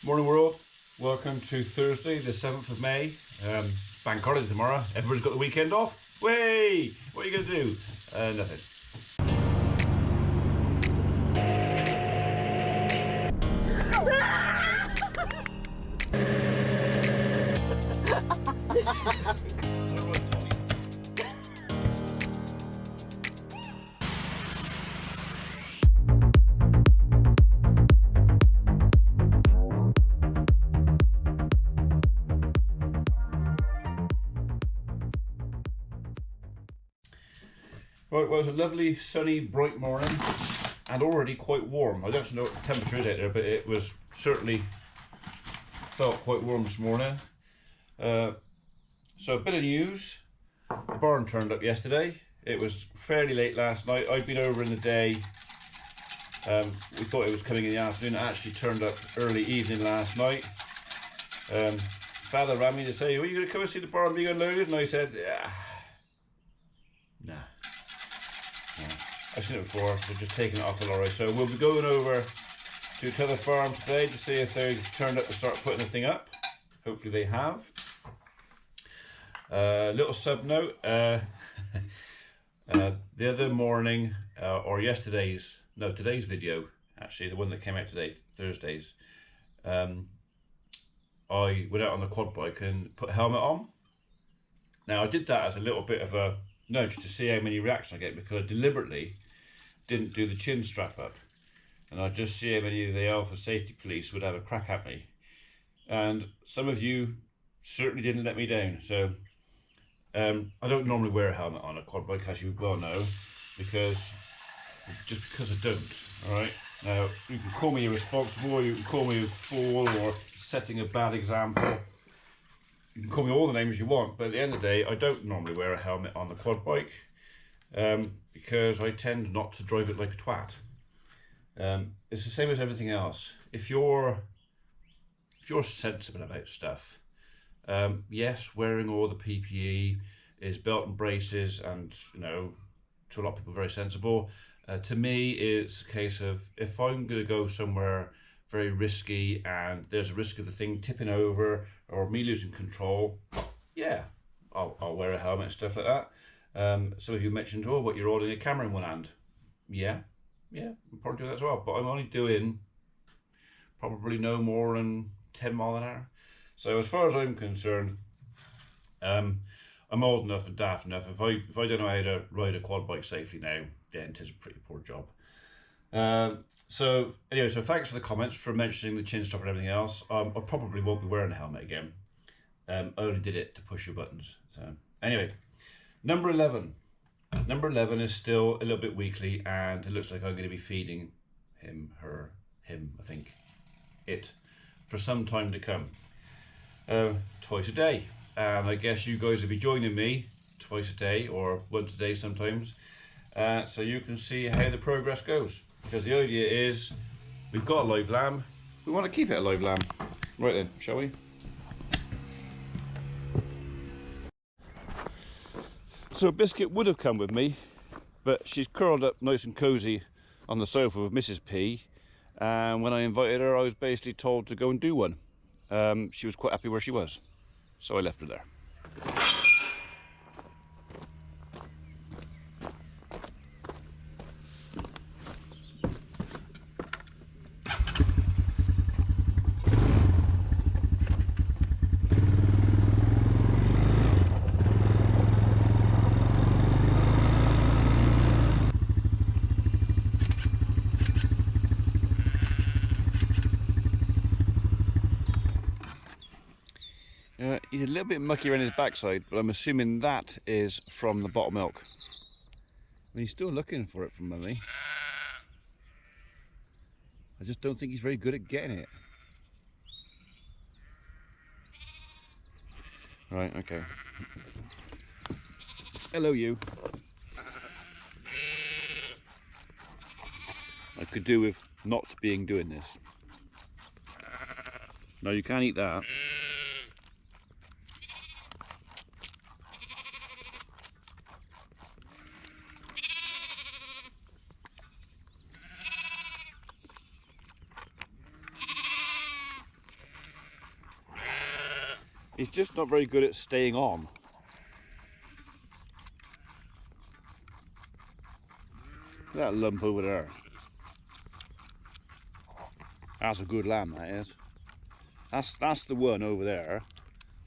Morning world, welcome to Thursday the 7th of May. Bank holiday tomorrow, everybody's got the weekend off. Way! What are you going to do? Nothing. Right, well, it's a lovely, sunny, bright morning and already quite warm. I don't know what the temperature is out there, but it was certainly felt quite warm this morning. So a bit of news. The barn turned up yesterday. It was fairly late last night. I'd been over in the day. We thought it was coming in the afternoon. It actually turned up early evening last night. Father rang me to say, "Are you going to come and see the barn being unloaded?" And I said, nah. I've seen it before. They're just taking it off the lorry. So we'll be going over to Tether Farm today to see if they've turned up to start putting the thing up. Hopefully they have. Little sub note. The other morning, or today's video, actually, the one that came out today, Thursdays, I went out on the quad bike and put a helmet on. Now I did that as a little bit of a nudge to see how many reactions I get, because I deliberately didn't do the chin strap up, and I just see how many of the Alpha Safety Police would have a crack at me, and some of you certainly didn't let me down. So I don't normally wear a helmet on a quad bike, as you well know, because I don't. All right, now you can call me irresponsible, you can call me a fool or setting a bad example, you can call me all the names you want, but at the end of the day, I don't normally wear a helmet on the quad bike, because I tend not to drive it like a twat. It's the same as everything else. If you're sensible about stuff, yes, wearing all the PPE is belt and braces, and to a lot of people very sensible. To me, it's a case of, if I'm going to go somewhere very risky and there's a risk of the thing tipping over or me losing control, yeah, I'll wear a helmet and stuff like that. Some of you mentioned, oh, what, you're holding a camera in one hand. Yeah, I'll probably do that as well, but I'm only doing probably no more than 10 mile an hour. So as far as I'm concerned, I'm old enough and daft enough. If I don't know how to ride a quad bike safely now, then it is a pretty poor job. So anyway, so thanks for the comments, for mentioning the chin strap and everything else. I probably won't be wearing a helmet again. I only did it to push your buttons. So anyway, number 11. Number 11 is still a little bit weakly, and it looks like I'm going to be feeding him, I think, for some time to come. Twice a day. And I guess you guys will be joining me twice a day or once a day sometimes, so you can see how the progress goes. Because the idea is, we've got a live lamb, we want to keep it a live lamb. Right then, shall we? So Biscuit would have come with me, but she's curled up nice and cozy on the sofa with Mrs. P, and when I invited her, I was basically told to go and do one. She was quite happy where she was, so I left her there. He's a little bit mucky around his backside, but I'm assuming that is from the bottle milk. I mean, he's still looking for it from Mummy. I just don't think he's very good at getting it. Right, okay. Hello, you. I could do with not doing this. No, you can't eat that. He's just not very good at staying on. That lump over there. That's a good lamb, that is. That's the one over there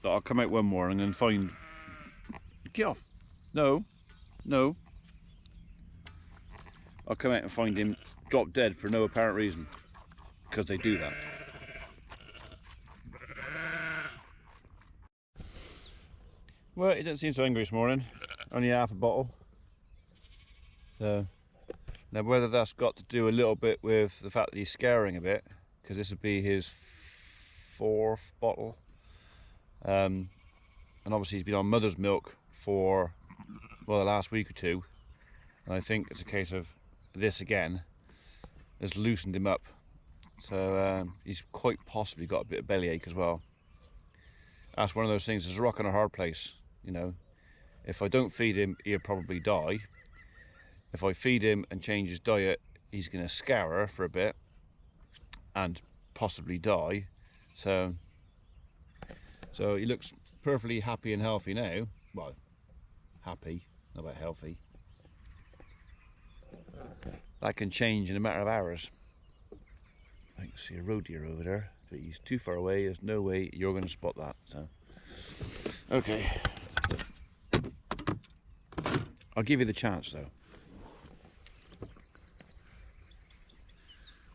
that I'll come out one morning and find. Get off! No, no. I'll come out and find him dropped dead for no apparent reason, because they do that. Well, he didn't seem so angry this morning. Only half a bottle. So now whether that's got to do a little bit with the fact that he's scaring a bit, because this would be his 4th bottle, and obviously he's been on mother's milk for, well, the last week or two, and I think it's a case of this again has loosened him up, so he's quite possibly got a bit of bellyache as well. That's one of those things, it's a rock and a hard place, you know. If I don't feed him, he'll probably die. If I feed him and change his diet, he's going to scour for a bit and possibly die. So he looks perfectly happy and healthy now. Well, happy, not about healthy. That can change in a matter of hours. I can see a roe deer over there, but he's too far away. There's no way you're going to spot that. So, okay. I'll give you the chance though.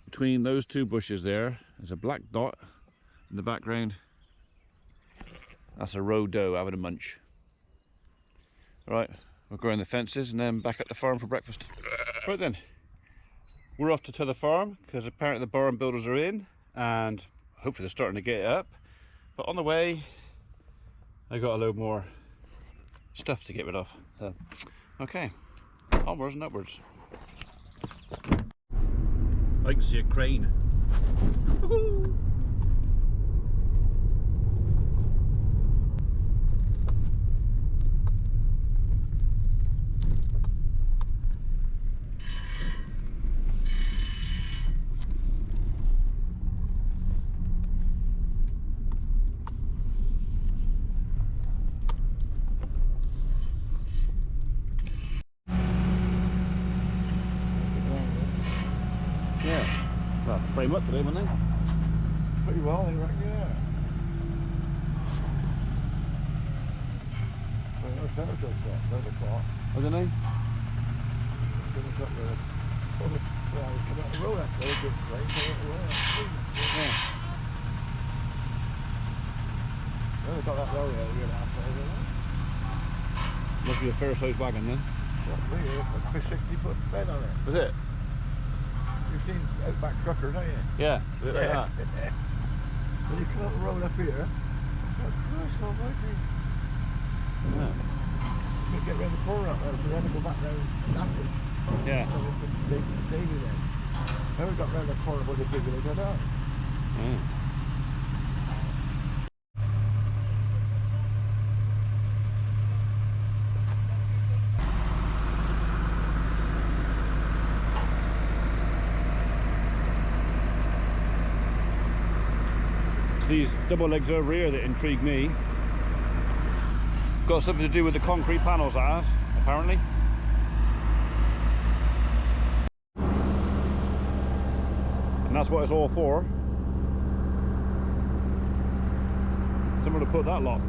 Between those two bushes there's a black dot in the background. That's a roe doe having a munch. Right, we'll go around the fences and then back at the farm for breakfast. Right then, we're off to the farm because apparently the barn builders are in and hopefully they're starting to get it up. But on the way, I got a load more stuff to get rid of. So, okay, onwards and upwards. I can see a crane. Woohoo! Well, frame up today, wouldn't they? Pretty well, they reckon, yeah. Well, no centre does that, there's a clock. Oh, didn't they? Finish up there. Well, we come out the road actually, a good place, come out the road actually. Yeah. Well, they got that lorry out here last night, didn't they? Must be a fair sized wagon then. That's me, it's a 60-foot bed on it. Was it? You've seen Outback truckers, haven't you? Yeah, a bit like that. When you come up the road up here, it's like, Christ almighty. Yeah. You get round the corner up there, but then go back down Lambridge. Yeah. So it's Davy then. Then we got round the corner where the big they got out. Yeah. It's these double legs over here that intrigue me. Got something to do with the concrete panels, that has, apparently. And that's what it's all for. Somewhere to put that lot.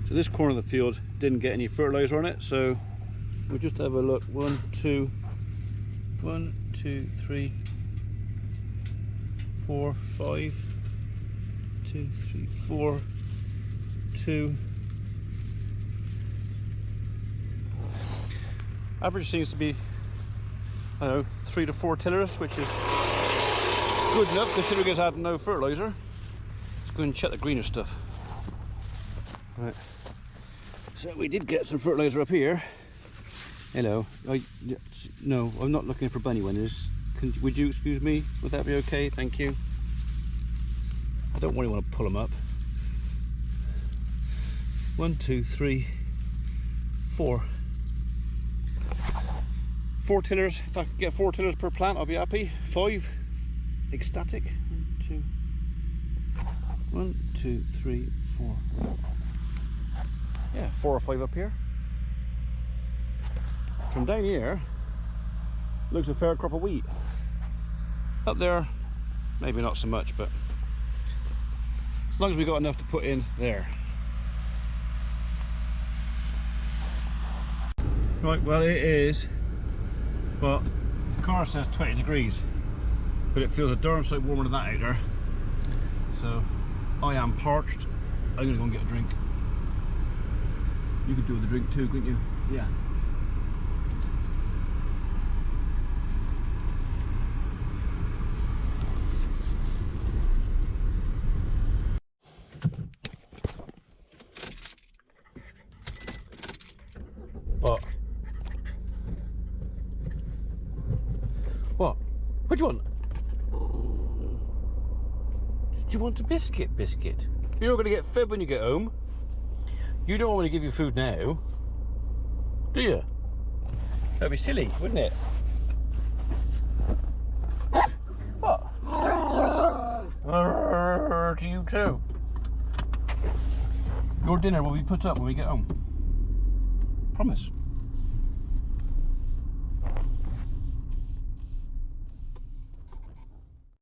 So this corner of the field didn't get any fertiliser on it, so we'll just have a look. 1, 2, 3, 4, 5, 2, 3, 4, 2. Average seems to be, I don't know, 3 to 4 tillers, which is good enough considering it's had no fertiliser. Let's go and check the greener stuff. Right. So we did get some fertiliser up here. Hello. No, I'm not looking for bunny winners. Would you excuse me? Would that be okay? Thank you. I don't really want to pull them up. 1, 2, 3, 4. 4 tillers. If I could get 4 tillers per plant, I'll be happy. 5. Ecstatic. 1, 2, 3, 4. Yeah, 4 or 5 up here. From down here, looks a fair crop of wheat. Up there, maybe not so much, but as long as we got enough to put in there. Right, well it is, well, the car says 20 degrees, but it feels a darn sight warmer than that out there. So, I am parched. I'm gonna go and get a drink. You could do with a drink too, couldn't you? Yeah. What? What? What do you want? Do you want a biscuit? Biscuit? You're not going to get fed when you get home. You don't want me to give you food now, do you? That'd be silly, wouldn't it? What? To you too. Your dinner will be put up when we get home. Promise.